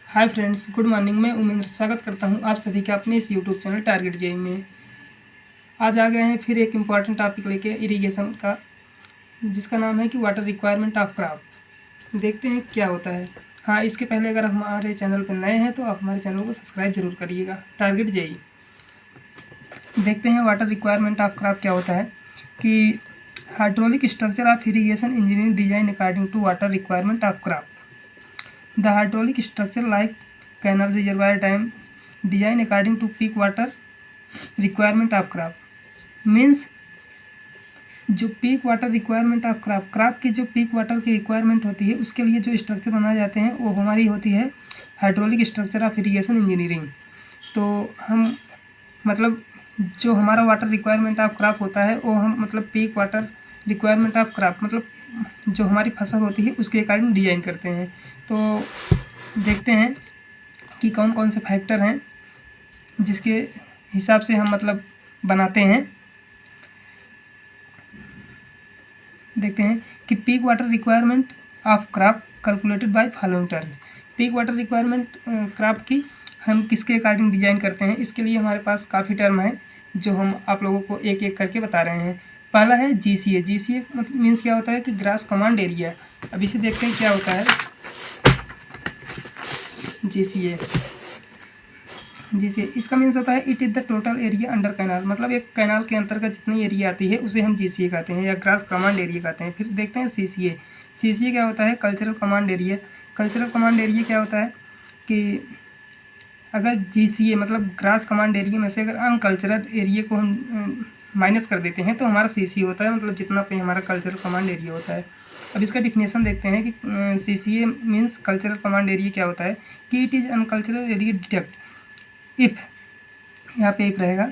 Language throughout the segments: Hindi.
Hi friends, good morning. मैं उमेंद्र स्वागत करता हूं आप सभी का अपने इस यूट्यूब चैनल टारगेट जेई में। आज आ गए हैं फिर एक इम्पॉर्टेंट टॉपिक लेके इरिगेशन का, जिसका नाम है कि वाटर रिक्वायरमेंट ऑफ क्रॉप। देखते हैं क्या होता है। हाँ, इसके पहले अगर हमारे चैनल पर नए हैं तो आप हमारे चैनल को सब्सक्राइब जरूर करिएगा। टारगेट जेई देखते हैं वाटर रिक्वायरमेंट ऑफ क्रॉप क्या होता है कि hydraulic structure of irrigation engineering design according to water requirement of crop. The hydraulic structure like canal, reservoir, dam design according to peak water requirement of crop means जो peak water requirement of crop की जो पीक वाटर की रिक्वायरमेंट होती है उसके लिए जो स्ट्रक्चर बनाए जाते हैं वो हमारी होती है hydraulic structure of irrigation engineering. तो हम मतलब जो हमारा वाटर रिक्वायरमेंट ऑफ क्रॉप होता है वो हम मतलब peak water requirement of crop मतलब जो हमारी फसल होती है उसके अकॉर्डिंग डिजाइन करते हैं। तो देखते हैं कि कौन कौन से फैक्टर हैं जिसके हिसाब से हम मतलब बनाते हैं। देखते हैं कि peak water requirement of crop calculated by following terms. Peak water requirement crop की हम किसके अकॉर्डिंग डिजाइन करते हैं, इसके लिए हमारे पास काफ़ी टर्म है जो हम आप लोगों को एक एक करके बता रहे हैं। पहला है GCA। GCA मतलब मीन्स क्या होता है कि ग्रास कमांड एरिया। अब इसे देखते हैं क्या होता है GCA। इसका मीन्स होता है it is the total area under canal. मतलब एक कैनाल के अंतर्गत जितनी एरिया आती है उसे हम GCA कहते हैं या ग्रास कमांड एरिया कहते हैं। फिर देखते हैं CCA। CCA क्या होता है? Cultural command area. Cultural command area क्या होता है कि अगर GCA मतलब ग्रास कमांड एरिया में से अगर अनकल्चरल एरिया को हम माइनस कर देते हैं तो हमारा CCA होता है, मतलब जितना पे हमारा कल्चरल कमांड एरिया होता है। अब इसका डिफिनेशन देखते हैं कि CCA means cultural command area क्या होता है कि it is uncultural area deduct if, यहाँ पे इफ रहेगा,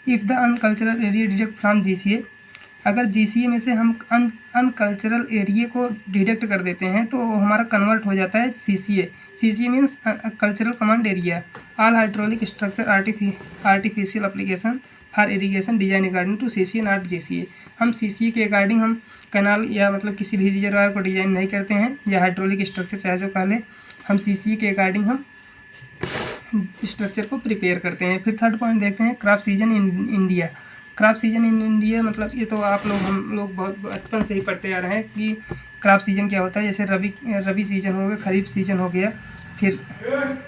if the uncultural area deduct from GCA। अगर GCA में से हम अनकल्चरल एरिया को डिटेक्ट कर देते हैं तो हमारा कन्वर्ट हो जाता है CCA। CCA means cultural command area. All hydraulic structure artificial application for irrigation design according to CCA not GCA। हम CCA के अकॉर्डिंग हम कैनाल या मतलब किसी भी रिजर्वायर को डिजाइन नहीं करते हैं या हाइड्रोलिक स्ट्रक्चर चाहे जो कह लें, हम CCA के अकॉर्डिंग हम स्ट्रक्चर को प्रिपेयर करते हैं। फिर थर्ड पॉइंट देखते हैं crop season in India. Crop season in India मतलब ये तो आप लोग हम लोग बहुत बचपन से ही पढ़ते आ रहे हैं कि क्रॉप सीजन क्या होता है। जैसे रबी सीजन हो गया, खरीफ सीजन हो गया, फिर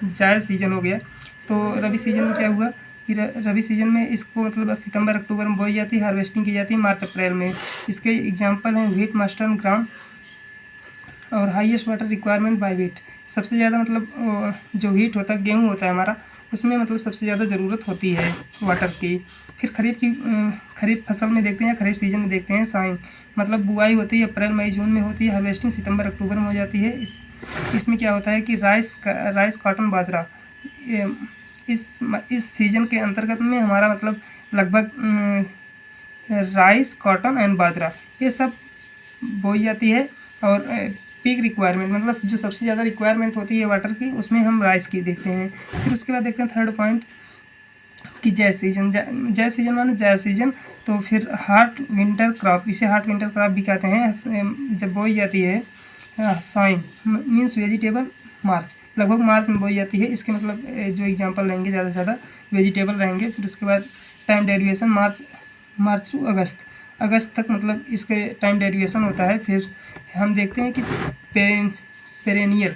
जायद सीजन हो गया। तो रबी सीजन में क्या हुआ कि रबी सीजन में इसको मतलब सितंबर अक्टूबर में बोई जाती है, हार्वेस्टिंग की जाती है मार्च अप्रैल में। इसके एग्जांपल हैं व्हीट, मस्टर्ड, ग्राम और highest water requirement by wheat. सबसे ज़्यादा मतलब जो व्हीट होता है, गेहूँ होता है हमारा, उसमें मतलब सबसे ज़्यादा ज़रूरत होती है वाटर की। फिर खरीफ फसल में देखते हैं, खरीफ सीजन में देखते हैं साइंग मतलब बुआई होती है अप्रैल मई जून में होती है, हार्वेस्टिंग सितंबर अक्टूबर में हो जाती है। इसमें क्या होता है कि राइस कॉटन बाजरा इस सीजन के अंतर्गत में हमारा मतलब लगभग राइस, कॉटन एंड बाजरा ये सब बोई जाती है। और पीक रिक्वायरमेंट मतलब जो सबसे ज़्यादा रिक्वायरमेंट होती है वाटर की उसमें हम राइस की देखते हैं। फिर उसके बाद देखते हैं थर्ड पॉइंट कि जय सीजन माने जय सीजन। तो फिर हॉट विंटर क्रॉप, इसे हॉट विंटर क्रॉप भी कहते हैं। जब बोई जाती है साइन मीन्स वेजिटेबल मार्च, लगभग मार्च में बोई जाती है। इसके मतलब जो एग्जांपल रहेंगे ज़्यादा से ज़्यादा वेजिटेबल रहेंगे। फिर उसके बाद टाइम डेरिवेशन मार्च टू अगस्त तक मतलब इसके टाइम डेरिवेशन होता है। फिर हम देखते हैं कि पेरेनियल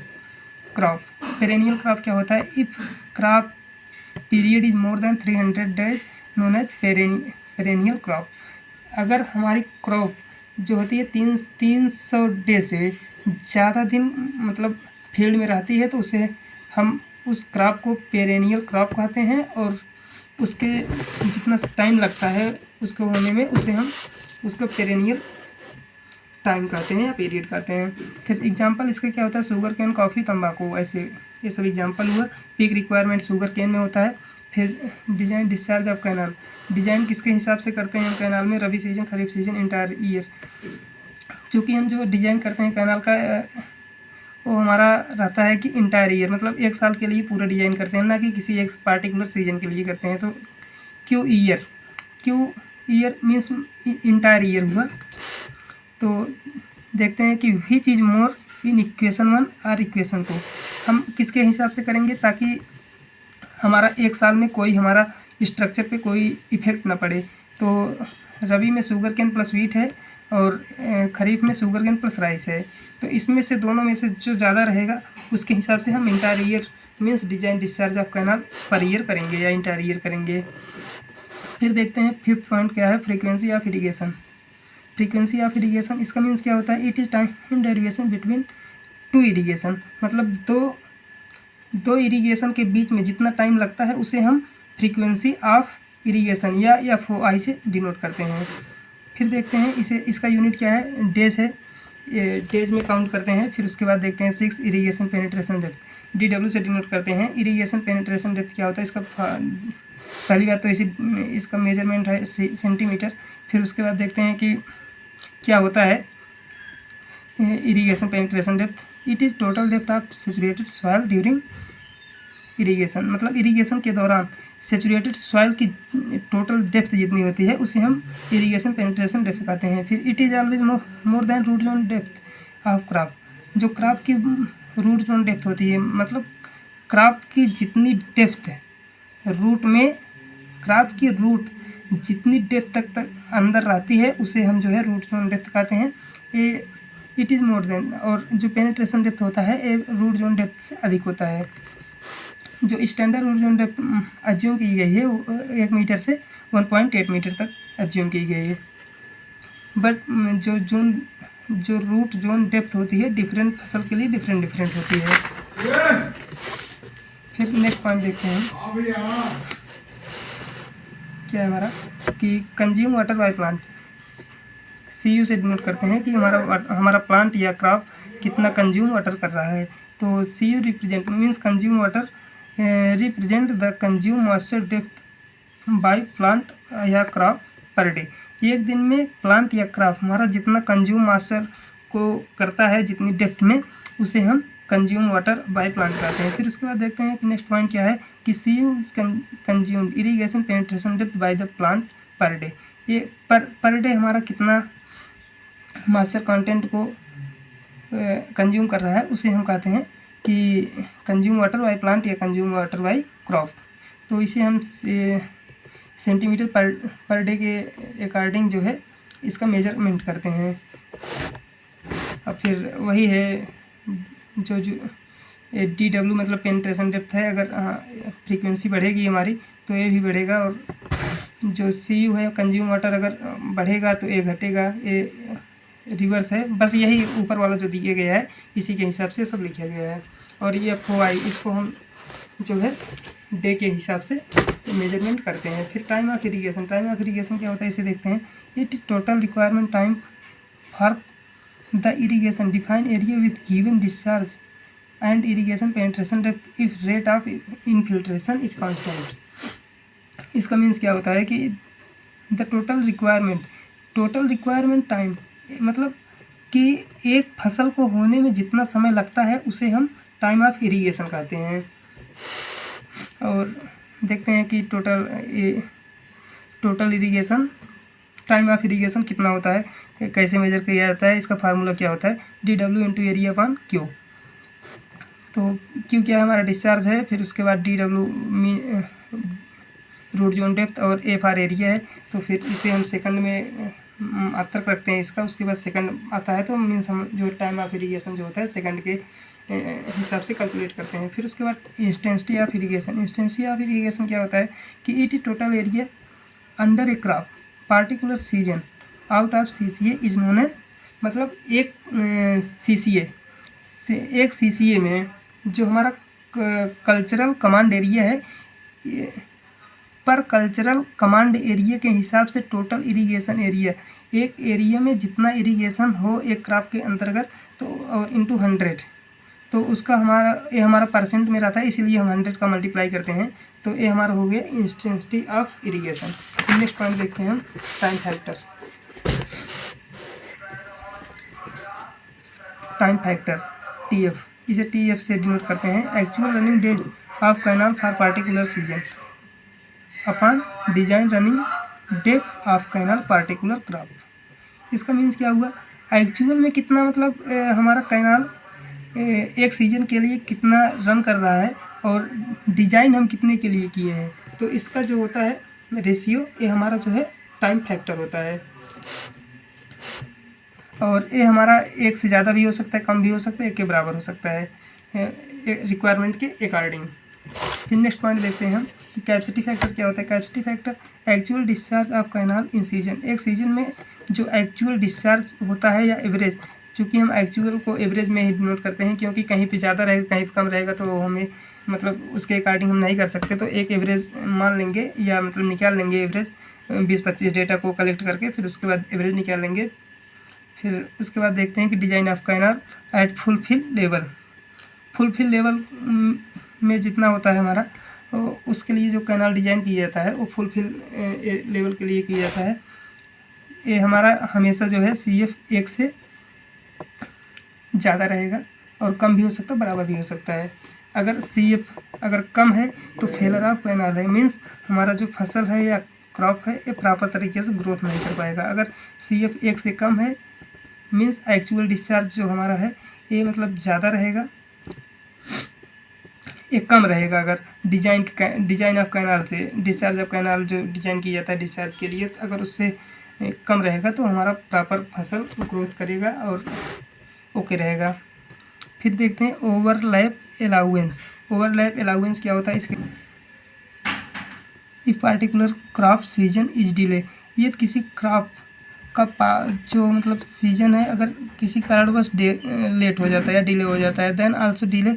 क्रॉप क्या होता है? If crop period is more than 300 days known as perennial crop. अगर हमारी क्रॉप जो होती है 300 डे से ज़्यादा दिन मतलब फील्ड में रहती है तो उसे हम उस क्रॉप को पेरेनियल क्रॉप कहते हैं। और उसके जितना टाइम लगता है उसको होने में उसे हम उसको पेरेनियल टाइम कहते हैं या पीरियड कहते हैं। फिर एग्जांपल इसका क्या होता है? शुगर केन, कॉफ़ी, तंबाकू, ऐसे ये सब एग्जांपल हुआ। पीक रिक्वायरमेंट शुगर केन में होता है। फिर design discharge of canal, design किसके हिसाब से करते हैं हम कैनाल में? रबी सीजन, खरीफ सीजन, इंटायर ईयर। चूँकि हम जो डिजाइन करते हैं कैनाल का वो हमारा रहता है कि इंटायर ईयर मतलब एक साल के लिए पूरा डिजाइन करते हैं, ना कि किसी एक पार्टिकुलर सीजन के लिए करते हैं। तो Q year means entire year हुआ। तो देखते हैं कि which is more in equation 1 और इक्वेशन 2। हम किसके हिसाब से करेंगे ताकि हमारा एक साल में कोई हमारा स्ट्रक्चर पे कोई इफ़ेक्ट ना पड़े। तो रबी में शुगर केन प्लस वीट है और खरीफ में शुगर केन प्लस राइस है। तो इसमें से दोनों में से जो ज़्यादा रहेगा उसके हिसाब से हम entire year means design discharge of canal per year करेंगे या इंटायर ईयर करेंगे। फिर देखते हैं 5th पॉइंट क्या है, frequency of irrigation. Frequency of irrigation इसका मीन्स क्या होता है, it is time derivation between two irrigation. मतलब दो इरीगेशन के बीच में जितना टाइम लगता है उसे हम फ्रीक्वेंसी ऑफ इरीगेशन या FOI से डिनोट करते हैं। फिर देखते हैं इसका यूनिट क्या है, डेज है, डेज में काउंट करते हैं। फिर उसके बाद देखते हैं 6 इरीगेशन पेनिट्रेशन डेप्थ, DW से डिनोट करते हैं। इरीगेशन पेनिट्रेशन डेप्थ क्या होता है, इसका पहली बात तो इसका मेजरमेंट है सेंटीमीटर। फिर उसके बाद देखते हैं कि क्या होता है irrigation penetration depth. It is total depth of saturated soil during irrigation. मतलब इरीगेशन के दौरान सेचुरेटेड सॉइल की टोटल डेप्थ जितनी होती है उसे हम इरीगेशन पेनिट्रेशन डेप्थ कहते हैं। फिर it is always more than root zone depth of crop. जो क्रॉप की रूट जोन डेप्थ होती है, मतलब क्रॉप की जितनी डेप्थ रूट में, क्रॉप की रूट जितनी डेप्थ तक अंदर रहती है उसे हम जो है रूट जोन डेप्थ कहते हैं। इट इज़ मोर देन, और जो पेनिट्रेशन डेप्थ होता है ये रूट जोन डेप्थ से अधिक होता है। जो standard root zone depth assume की गई है वो 1 मीटर से 1.8 मीटर तक अज्यूम की गई है। बट जो रूट जोन डेप्थ होती है डिफरेंट फसल के लिए डिफरेंट होती है। फिर नेक्स्ट पॉइंट देखते हैं क्या है हमारा, कि consume water by plant. CU से डिनोट करते हैं कि हमारा प्लांट या क्रॉप कितना कंज्यूम वाटर कर रहा है। तो CU represent means consume water represent the consume moisture depth by plant या क्रॉप पर डे। एक दिन में प्लांट या क्रॉप हमारा जितना कंज्यूम मॉइस्चर को करता है जितनी डेप्थ में उसे हम कंज्यूम वाटर बाय प्लांट कहते हैं। फिर उसके बाद देखते हैं कि नेक्स्ट पॉइंट क्या है, कि CU consumed irrigation penetration depth by the plant per day. ये पर डे हमारा कितना मॉइस्चर कंटेंट को कंज्यूम कर रहा है उसे हम कहते हैं कि कंज्यूम वाटर बाय प्लांट या कंज्यूम वाटर बाय क्रॉप। तो इसे हम सेंटीमीटर पर डे के अकॉर्डिंग जो है इसका मेजरमेंट करते हैं। अब फिर वही है जो DW मतलब पेनिट्रेशन डेप्थ है। अगर फ्रीक्वेंसी बढ़ेगी हमारी तो ये भी बढ़ेगा, और जो CU है कंज्यूम वाटर अगर बढ़ेगा तो ये घटेगा, ये रिवर्स है। बस यही ऊपर वाला जो दिया गया है इसी के हिसाब से सब लिखा गया है। और ये FOI इसको हम जो है डे के हिसाब से मेजरमेंट करते हैं। फिर time of irrigation. Time of irrigation क्या होता है इसे देखते हैं। It total requirement time for the irrigation define area with given discharge and irrigation penetration depth if rate of infiltration is constant. इसका मीन्स क्या होता है कि द टोटल रिक्वायरमेंट टाइम, मतलब कि एक फसल को होने में जितना समय लगता है उसे हम टाइम ऑफ इरीगेशन कहते हैं। और देखते हैं कि total irrigation time of irrigation कितना होता है, कैसे मेजर किया जाता है, इसका फार्मूला क्या होता है, DW into area upon Q। तो Q क्या है हमारा डिस्चार्ज है, फिर उसके बाद DW रूट जोन डेप्थ और A फॉर एरिया है। तो फिर इसे हम सेकंड में अतर्क रखते हैं इसका, उसके बाद सेकंड आता है तो मीन्स हम जो टाइम ऑफ इरीगेशन जो होता है सेकंड के हिसाब से कैलकुलेट करते हैं। फिर उसके बाद intensity of irrigation. Intensity of irrigation क्या होता है कि it is total area under a crop particular season out of CCA is known as, मतलब एक CCA में जो हमारा कल्चरल कमांड एरिया है, पर कल्चरल कमांड एरिया के हिसाब से टोटल इरीगेशन एरिया, एक एरिया में जितना इरीगेशन हो एक क्रॉप के अंतर्गत तो और इंटू 100, तो उसका ये हमारा परसेंट में रहता है, इसीलिए हम 100 का मल्टीप्लाई करते हैं। तो ये हमारा हो गया intensity of irrigation. Next point देखते हैं हम, time factor. Time factor TF, इसे TF से डिनोट करते हैं, actual running days of canal for particular season upon design running depth of canal particular crop. इसका मीन्स क्या हुआ, एक्चुअल में कितना, मतलब हमारा कैनाल एक सीजन के लिए कितना रन कर रहा है और डिजाइन हम कितने के लिए किए हैं। तो इसका जो होता है रेशियो, ये हमारा जो है टाइम फैक्टर होता है। और ये हमारा एक से ज़्यादा भी हो सकता है, कम भी हो सकता है, एक के बराबर हो सकता है रिक्वायरमेंट के अकॉर्डिंग। फिर नेक्स्ट पॉइंट देखते हैं हम कि कैपेसिटी फैक्टर क्या होता है। Capacity factor actual discharge of canal in season. एक सीजन में जो एक्चुअल डिस्चार्ज होता है या एवरेज, चूँकि हम एक्चुअल को एवरेज में ही डिनोट करते हैं, क्योंकि कहीं पे ज़्यादा रहेगा कहीं पे कम रहेगा तो हमें मतलब उसके अकॉर्डिंग हम नहीं कर सकते। तो एक एवरेज मान लेंगे या मतलब निकाल लेंगे एवरेज 20-25 डेटा को कलेक्ट करके, फिर उसके बाद एवरेज निकाल लेंगे। फिर उसके बाद देखते हैं कि design of canal at fulfil level. Fulfil level में जितना होता है हमारा, तो उसके लिए जो कैनाल डिजाइन किया जाता है वो फुलफिल लेवल के लिए किया जाता है। ये हमारा हमेशा जो है CF 1 से ज़्यादा रहेगा और कम भी हो सकता है, बराबर भी हो सकता है। अगर CF अगर कम है तो फेलर ऑफ कैनाल है, मीन्स हमारा जो फसल है या क्रॉप है ये प्रॉपर तरीके से ग्रोथ नहीं कर पाएगा। अगर CF 1 से कम है मीन्स एक्चुअल डिस्चार्ज जो हमारा है ये मतलब ज़्यादा रहेगा, ये कम रहेगा। अगर डिजाइन ऑफ कैनाल से डिस्चार्ज ऑफ कैनाल जो डिजाइन किया जाता है डिस्चार्ज के लिए, अगर उससे कम रहेगा तो हमारा प्रॉपर फसल ग्रोथ करेगा और ओके रहेगा। फिर देखते हैं ओवरलैप अलाउंस। ओवरलैप अलाउंस क्या होता है इसके, if particular crop season is delay. ये किसी क्रॉप का जो मतलब सीजन है अगर किसी कारणवश लेट हो जाता है या डिले हो जाता है, then also delay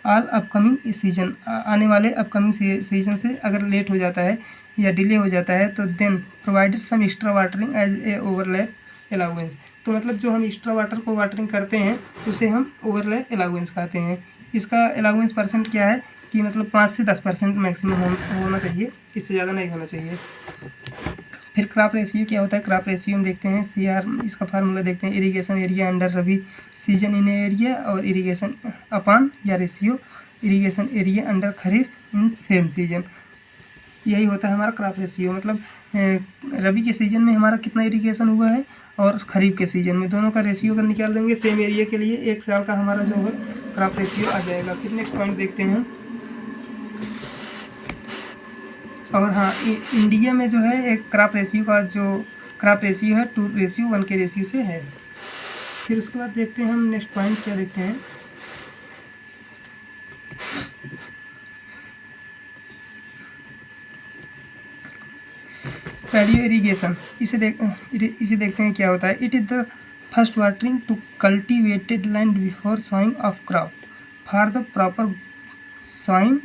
all upcoming season. आने वाले अपकमिंग सीजन से अगर लेट हो जाता है या डिले हो जाता है तो then provided some extra watering as a overlap allowance. तो मतलब जो हम एक्स्ट्रा वाटर को वाटरिंग करते हैं उसे हम ओवरलैप अलाउंस कहते हैं। इसका अलाउंस परसेंट क्या है कि मतलब 5 से 10% मैक्सिमम होना चाहिए, इससे ज़्यादा नहीं होना चाहिए। फिर क्रॉप रेशियो क्या होता है। क्रॉप रेशियो में देखते हैं CR, इसका फार्मूला देखते हैं। Irrigation area under rabi season in area और इरिगेशन अपान या ratio irrigation area under kharif in same season. यही होता है हमारा क्रॉप रेशियो, मतलब रबी के सीज़न में हमारा कितना इरिगेशन हुआ है और ख़रीफ के सीज़न में, दोनों का रेशियो अगर निकाल देंगे सेम एरिया के लिए एक साल का हमारा जो है क्रॉप रेशियो आ जाएगा। फिर नेक्स्ट पॉइंट देखते हैं। और हाँ, इंडिया में जो है एक क्रॉप रेशियो का जो क्रॉप रेशियो है 2:1 के रेशियो से है। फिर उसके बाद देखते हैं हम नेक्स्ट पॉइंट क्या देखते हैं। पैलियो इरीगेशन, इसे देखते हैं क्या होता है। It is the first watering to cultivated land before sowing of crop for the proper sowing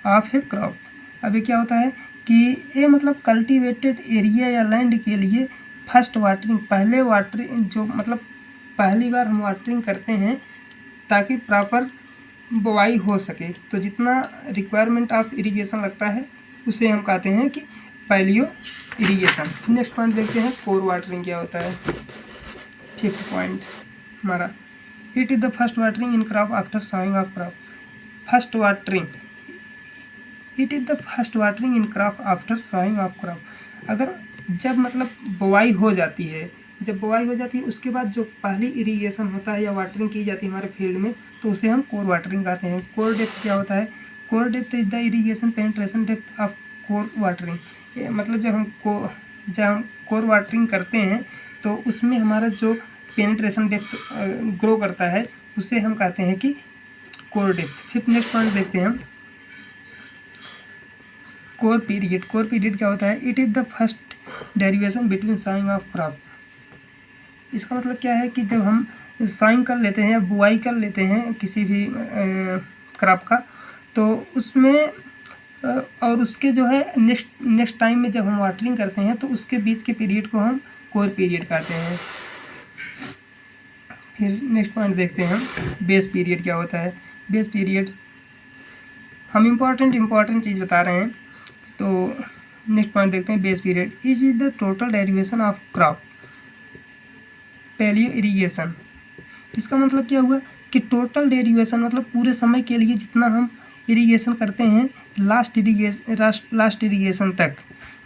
of a crop. अभी क्या होता है कि ये मतलब कल्टिवेटेड एरिया या लैंड के लिए फर्स्ट वाटरिंग, पहले वाटरिंग जो मतलब पहली बार हम वाटरिंग करते हैं ताकि प्रॉपर बुआई हो सके, तो जितना रिक्वायरमेंट ऑफ इरिगेशन लगता है उसे हम कहते हैं कि पैलियो इरिगेशन। नेक्स्ट पॉइंट देखते हैं कोर वाटरिंग क्या होता है। 5th पॉइंट हमारा, it is the first watering in crop after sowing of crop. First watering, it is the first watering in crop after sowing of crop. अगर जब मतलब बुआई हो जाती है, जब बुआई हो जाती है उसके बाद जो पहली इरिगेशन होता है या वाटरिंग की जाती है हमारे फील्ड में, तो उसे हम कोर वाटरिंग कहते हैं। कोर डेप्थ क्या होता है। Core depth is the irrigation penetration depth of core watering. मतलब जब हम कोर वाटरिंग करते हैं तो उसमें हमारा जो पेनिट्रेशन डेप्थ ग्रो करता है उसे हम कहते हैं कि कोर डेप्थ। फिर नेक्स्ट पॉइंट देखते हैं हम कोर पीरियड। कोर पीरियड क्या होता है। It is the first derivation between sowing of crop. इसका मतलब क्या है कि जब हम सोइंग कर लेते हैं या बुआई कर लेते हैं किसी भी क्रॉप का, तो उसमें और उसके जो है नेक्स्ट टाइम में जब हम वाटरिंग करते हैं तो उसके बीच के पीरियड को हम कोर पीरियड कहते हैं। फिर नेक्स्ट पॉइंट देखते हैं हम बेस पीरियड क्या होता है। बेस पीरियड हम इम्पॉर्टेंट चीज़ बता रहे हैं, तो नेक्स्ट पॉइंट देखते हैं base period is the total derivation of crop paleo irrigation. इसका मतलब क्या हुआ कि टोटल डेरिवेशन मतलब पूरे समय के लिए जितना हम इरिगेशन करते हैं लास्ट इरिगेशन तक,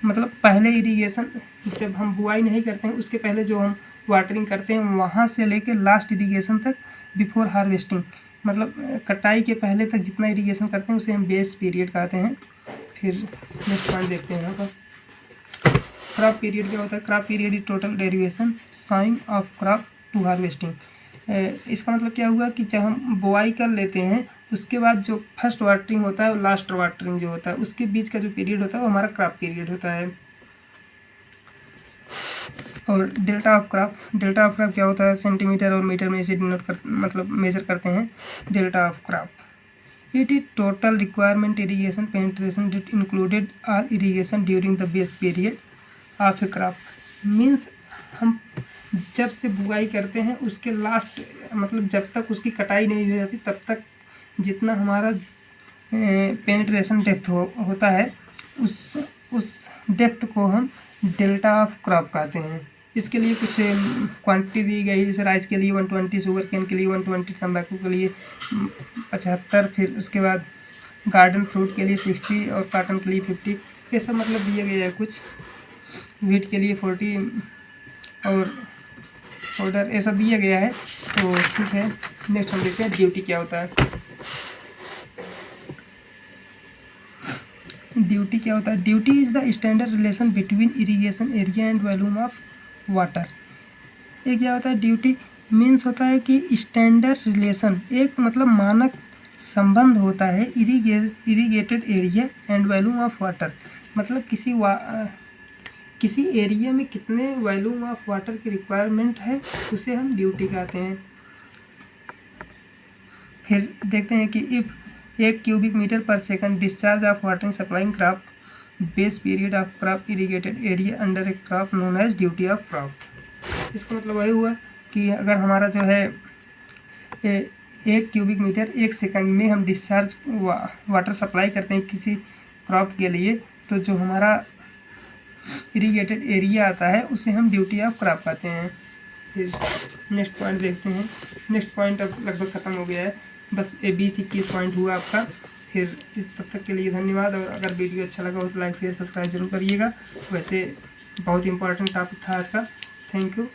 मतलब पहले इरिगेशन जब हम बुआई नहीं करते हैं उसके पहले जो हम वाटरिंग करते हैं वहाँ से लेके लास्ट इरिगेशन तक बिफोर हार्वेस्टिंग, मतलब कटाई के पहले तक जितना इरिगेशन करते हैं उसे हम बेस पीरियड कहते हैं। फिर नेक्स्ट पॉइंट देखते हैं यहाँ पर क्रॉप पीरियड क्या होता है। Crop period is total derivation sowing of crop to harvesting. इसका मतलब क्या हुआ कि जब हम बुआई कर लेते हैं उसके बाद जो फर्स्ट वाटरिंग होता है और लास्ट वाटरिंग जो होता है उसके बीच का जो पीरियड होता है वो हमारा क्रॉप पीरियड होता है। और डेल्टा ऑफ क्रॉप क्या होता है, सेंटीमीटर और मीटर में इसे डिनोट कर मतलब मेजर करते हैं। Delta of crop it is total requirement irrigation penetration it included all irrigation during the base period of a crop. Means हम जब से बुआई करते हैं उसके लास्ट मतलब जब तक उसकी कटाई नहीं हो जाती तब तक जितना हमारा पेनिट्रेशन डेप्थ होता है उस डेप्थ को हम डेल्टा ऑफ क्रॉप कहते हैं। इसके लिए कुछ क्वांटिटी दी गई, जैसे राइस के लिए 120, शुगर केन के लिए 120, तंबाकू के लिए 75, फिर उसके बाद गार्डन फ्रूट के लिए 60 और कॉटन के लिए 50। ये सब मतलब दिया गया है कुछ। वीट के लिए 40 और ऑर्डर ऐसा दिया गया है। तो ठीक है, नेक्स्ट हम देखते हैं ड्यूटी क्या होता है। Duty is the standard relation between irrigation area and volume of water. ये क्या होता है ड्यूटी, मीन्स होता है कि स्टैंडर्ड रिलेशन एक मतलब मानक संबंध होता है irrigated area and volume of water. मतलब किसी एरिया में कितने वॉल्यूम ऑफ वाटर की रिक्वायरमेंट है उसे हम ड्यूटी कहते हैं। फिर देखते हैं कि if 1 cubic metre per second discharge of watering supplying crop base period of crop irrigated area under a crop known as duty of crop. इसका मतलब वही हुआ कि अगर हमारा जो है 1 क्यूबिक मीटर 1 सेकंड में हम डिस्चार्ज वाटर सप्लाई करते हैं किसी क्रॉप के लिए, तो जो हमारा इरिगेटेड एरिया आता है उसे हम ड्यूटी ऑफ क्रॉप कहते हैं। फिर नेक्स्ट पॉइंट देखते हैं। नेक्स्ट पॉइंट अब लगभग ख़त्म हो गया है, बस 20-21 पॉइंट हुआ आपका। फिर इस तब तक के लिए धन्यवाद, और अगर वीडियो अच्छा लगा हो तो लाइक शेयर सब्सक्राइब जरूर करिएगा। वैसे बहुत इंपॉर्टेंट टॉपिक था आज का। Thank you.